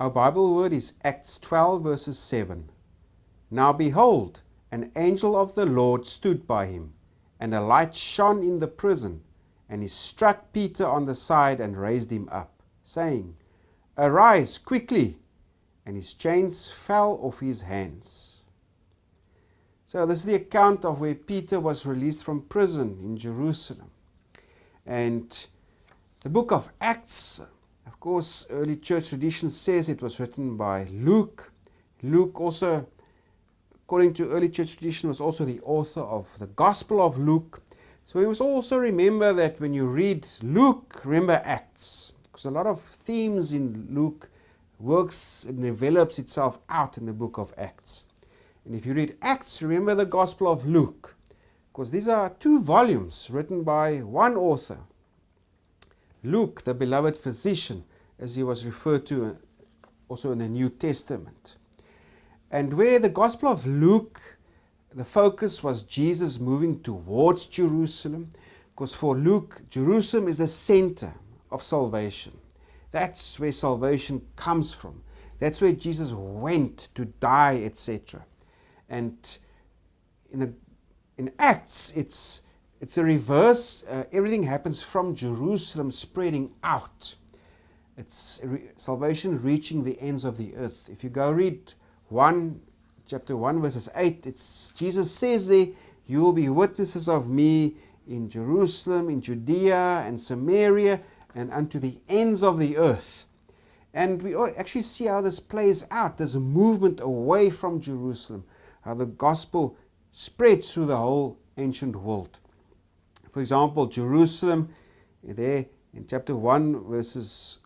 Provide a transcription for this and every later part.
Our Bible word is Acts 12 verses 7. Now behold, an angel of the Lord stood by him, and a light shone in the prison, and he struck Peter on the side and raised him up, saying, Arise quickly! And his chains fell off his hands. So this is the account of where Peter was released from prison in Jerusalem. And the book of Acts, of course, early church tradition says it was written by Luke. Luke also, according to early church tradition, was also the author of the Gospel of Luke. So we must also remember that when you read Luke, remember Acts. Because a lot of themes in Luke works and develops itself out in the book of Acts. And if you read Acts, remember the Gospel of Luke. Because these are two volumes written by one author. Luke, the beloved physician, as he was referred to also in the New Testament. And where the Gospel of Luke, the focus was Jesus moving towards Jerusalem, because for Luke, Jerusalem is the center of salvation. That's where salvation comes from. That's where Jesus went to die, etc. And in Acts, it's a reverse. Everything happens from Jerusalem spreading out. It's salvation reaching the ends of the earth. If you go read chapter 1 verses 8, Jesus says there, you will be witnesses of me in Jerusalem, in Judea and Samaria, and unto the ends of the earth. And we actually see how this plays out. There's a movement away from Jerusalem, how the gospel spreads through the whole ancient world. For example, Jerusalem, there in chapter 1 verses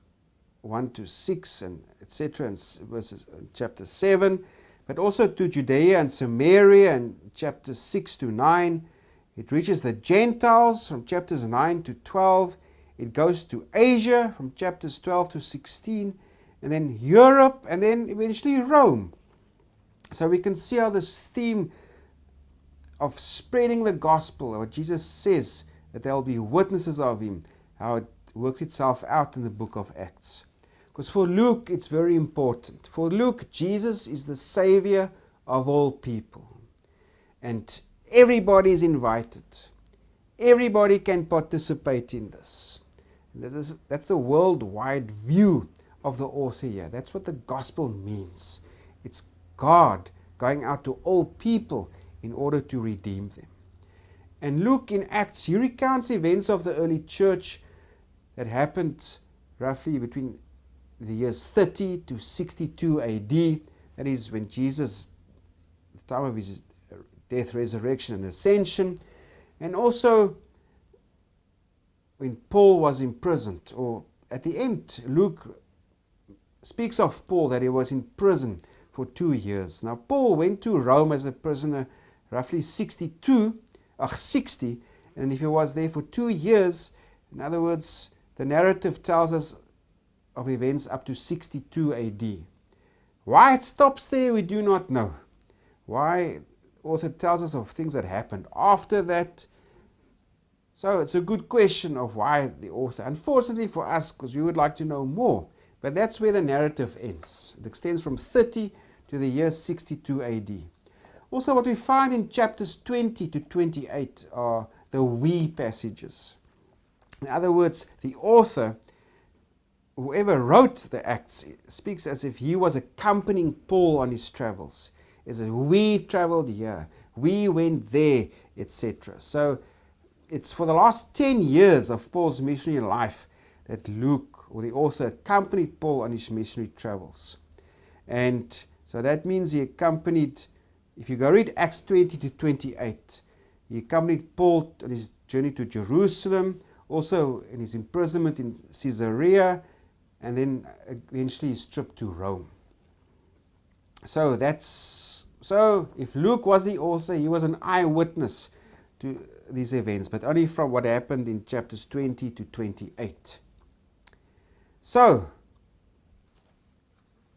1 to 6 and etc. and verses chapter 7, but also to Judea and Samaria in chapters 6 to 9. It reaches the Gentiles from chapters 9 to 12. It goes to Asia from chapters 12 to 16, and then Europe, and then eventually Rome. So we can see how this theme of spreading the gospel, what Jesus says, that there will be witnesses of him, how it works itself out in the book of Acts. Because for Luke, it's very important. For Luke, Jesus is the Savior of all people. And everybody is invited. Everybody can participate in this. That's the worldwide view of the author here. That's what the gospel means. It's God going out to all people in order to redeem them. And Luke in Acts, he recounts events of the early church that happened roughly between the years 30 to 62 AD. That is when Jesus, the time of his death, resurrection and ascension. And also when Paul was imprisoned, or at the end, Luke speaks of Paul that he was in prison for 2 years. Now Paul went to Rome as a prisoner roughly 60, and if he was there for 2 years, in other words, the narrative tells us of events up to 62 AD. Why it stops there, we do not know. Why the author tells us of things that happened after that. So it's a good question of why the author, unfortunately for us, because we would like to know more, but that's where the narrative ends. It extends from 30 to the year 62 AD. Also, what we find in chapters 20 to 28 are the we passages. In other words, the author, whoever wrote the Acts, speaks as if he was accompanying Paul on his travels. He says, we traveled here, we went there, etc. So it's for the last 10 years of Paul's missionary life that Luke, or the author, accompanied Paul on his missionary travels. And so that means he accompanied, if you go read Acts 20 to 28, he accompanied Paul on his journey to Jerusalem, also in his imprisonment in Caesarea, and then eventually his trip to Rome. So if Luke was the author, he was an eyewitness to these events, but only from what happened in chapters 20 to 28. So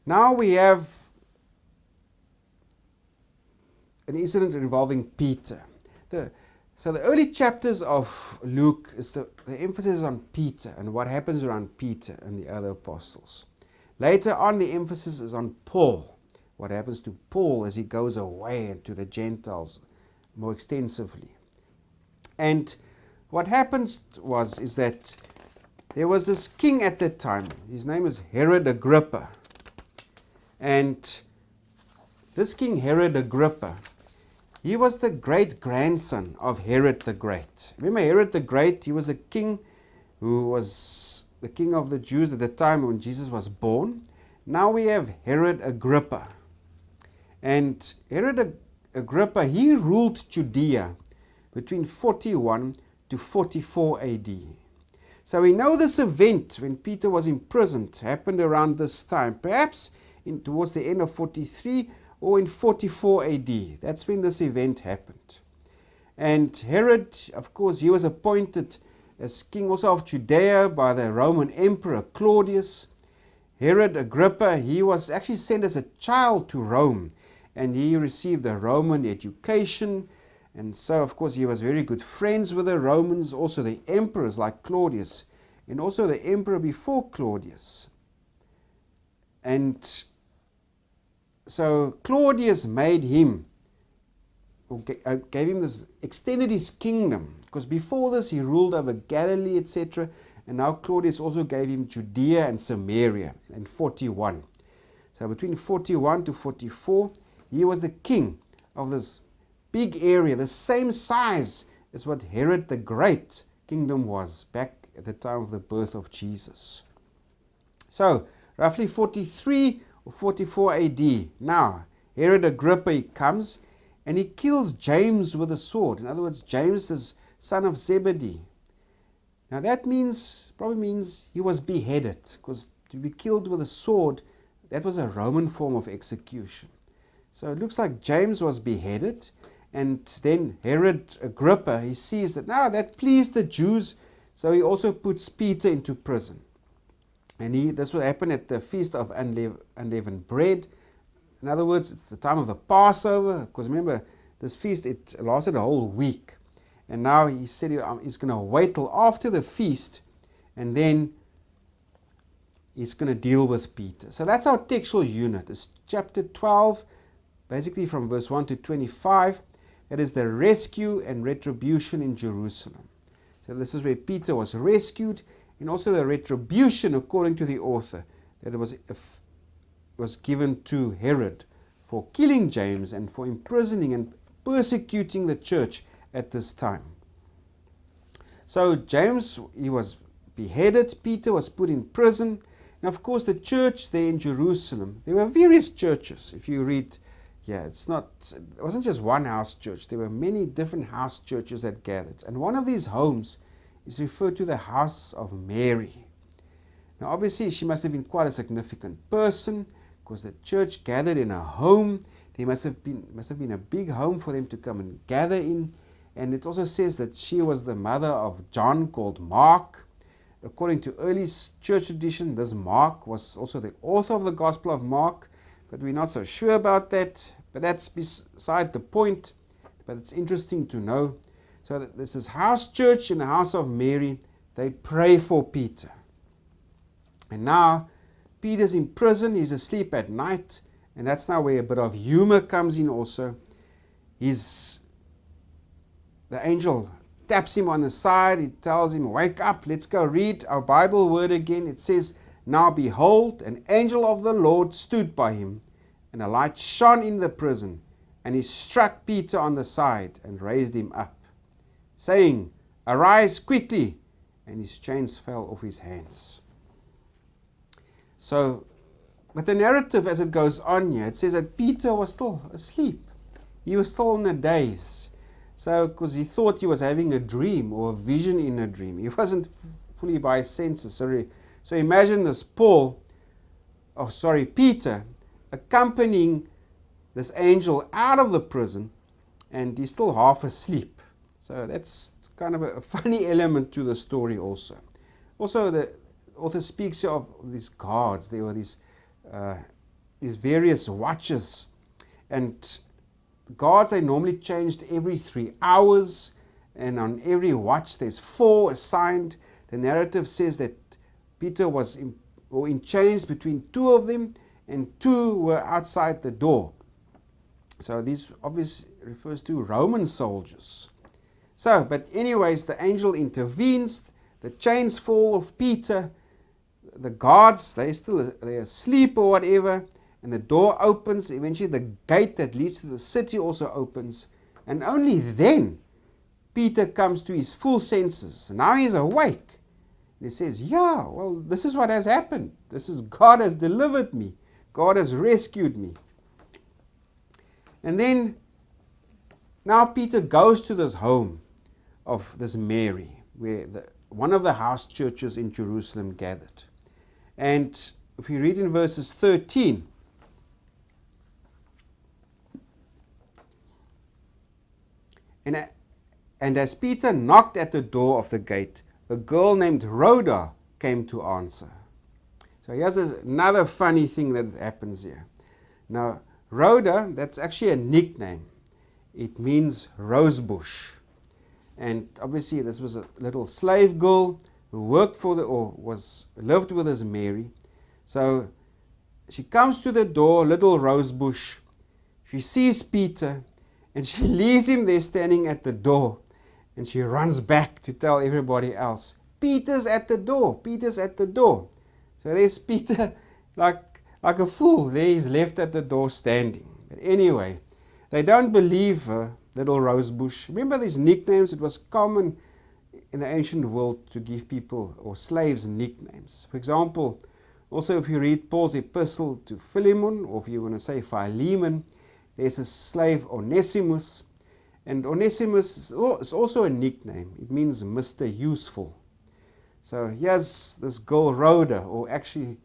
now we have an incident involving Peter. So the early chapters of Luke, the emphasis is on Peter and what happens around Peter and the other apostles. Later on, the emphasis is on Paul. What happens to Paul as he goes away to the Gentiles more extensively. And what happened is that there was this king at that time. His name is Herod Agrippa. And this king Herod Agrippa, he was the great-grandson of Herod the Great. Remember Herod the Great, he was a king who was the king of the Jews at the time when Jesus was born. Now we have Herod Agrippa. And Herod Agrippa, he ruled Judea between 41 to 44 AD. So we know this event when Peter was imprisoned happened around this time, perhaps towards the end of 43 or in 44 AD. That's when this event happened. And Herod, of course, he was appointed as king also of Judea by the Roman Emperor Claudius. Herod Agrippa, he was actually sent as a child to Rome, and he received a Roman education. And so, of course, he was very good friends with the Romans, also the emperors like Claudius, and also the emperor before Claudius. And so Claudius made him, or gave him this, extended his kingdom, because before this he ruled over Galilee, etc. And now Claudius also gave him Judea and Samaria in 41. So between 41 to 44, he was the king of this big area, the same size as what Herod the Great kingdom was back at the time of the birth of Jesus. So roughly 43 or 44 AD. Now Herod Agrippa comes and he kills James with a sword. In other words, James is son of Zebedee. Now that probably means he was beheaded, because to be killed with a sword, that was a Roman form of execution. So it looks like James was beheaded, and then Herod Agrippa, he sees that now that pleased the Jews, so he also puts Peter into prison. And this will happen at the Feast of Unleavened Bread. In other words, it's the time of the Passover, because remember, this feast, it lasted a whole week. And now he said he's going to wait till after the feast, and then he's going to deal with Peter. So that's our textual unit. It's chapter 12, basically from verse 1 to 25. That is the rescue and retribution in Jerusalem. So this is where Peter was rescued, and also the retribution, according to the author, that it was given to Herod for killing James and for imprisoning and persecuting the church at this time. So James, he was beheaded. Peter was put in prison. And of course the church there in Jerusalem, there were various churches. If you read, it wasn't just one house church. There were many different house churches that gathered. And one of these homes is referred to the house of Mary. Now obviously she must have been quite a significant person, because the church gathered in a home. There must have been a big home for them to come and gather in. And it also says that she was the mother of John, called Mark. According to early church tradition, this Mark was also the author of the Gospel of Mark, but we're not so sure about that. But that's beside the point. But it's interesting to know. So that this is house church in the house of Mary. They pray for Peter. And now Peter's in prison. He's asleep at night. And that's now where a bit of humor comes in also. The angel taps him on the side. He tells him, wake up, let's go read our Bible word again. It says, now behold, an angel of the Lord stood by him, and a light shone in the prison, and he struck Peter on the side and raised him up, saying, arise quickly, and his chains fell off his hands. So, but the narrative as it goes on here, it says that Peter was still asleep. He was still in a daze. So, because he thought he was having a dream or a vision in a dream. He wasn't fully by his senses. So imagine this Peter accompanying this angel out of the prison, and he's still half asleep. So that's kind of a funny element to the story also. Also, the author speaks of these guards. There were these various watches, and guards, they normally changed every 3 hours, and on every watch there's 4 assigned. The narrative says that Peter was or in chains between two of them, and two were outside the door. So this obviously refers to Roman soldiers. So, but anyways, the angel intervenes, the chains fall off Peter, the guards, they're asleep or whatever, and the door opens. Eventually the gate that leads to the city also opens, and only then Peter comes to his full senses. Now he's awake. He says, yeah, well, this is what has happened. God has delivered me. God has rescued me. And then, now Peter goes to this home of this Mary, where one of the house churches in Jerusalem gathered. And if you read in verses 13, and as Peter knocked at the door of the gate, a girl named Rhoda came to answer. So here's another funny thing that happens here. Now, Rhoda, that's actually a nickname. It means rosebush. And obviously this was a little slave girl who worked for lived with this Mary. So she comes to the door, little rosebush. She sees Peter, and she leaves him there standing at the door. And she runs back to tell everybody else, Peter's at the door, Peter's at the door. So there's Peter like a fool. There he's left at the door standing. But anyway, they don't believe her, little rosebush. Remember these nicknames? It was common in the ancient world to give people or slaves nicknames. For example, also if you read Paul's epistle to Philemon, or if you want to say Philemon, there's a slave Onesimus. And Onesimus is also a nickname. It means Mr. Useful. So here's this girl Rhoda, or actually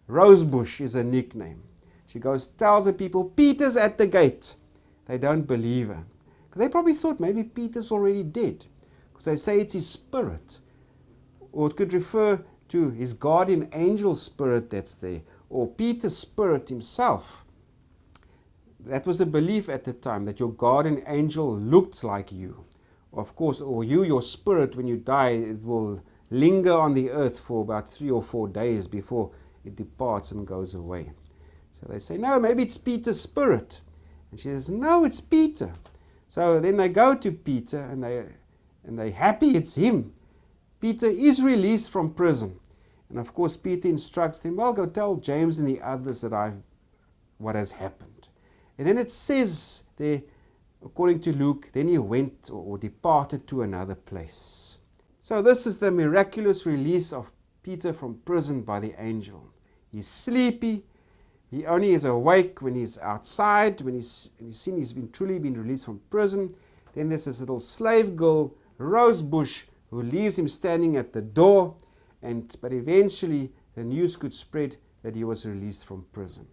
Rosebush is a nickname. She goes, tells the people, Peter's at the gate. They don't believe her. Because they probably thought maybe Peter's already dead. Because they say it's his spirit. Or it could refer to his guardian angel spirit that's there. Or Peter's spirit himself. That was the belief at the time, that your guardian angel looked like you. Of course, or you, your spirit, when you die, it will linger on the earth for about 3 or 4 days before it departs and goes away. So they say, no, maybe it's Peter's spirit. And she says, no, it's Peter. So then they go to Peter, and they're happy it's him. Peter is released from prison. And of course, Peter instructs him, well, go tell James and the others what has happened. And then it says there, according to Luke, then he went or departed to another place. So this is the miraculous release of Peter from prison by the angel. He's sleepy. He only is awake when he's outside, when he's seen he's truly been released from prison. Then there's this little slave girl, Rosebush, who leaves him standing at the door. But eventually the news could spread that he was released from prison.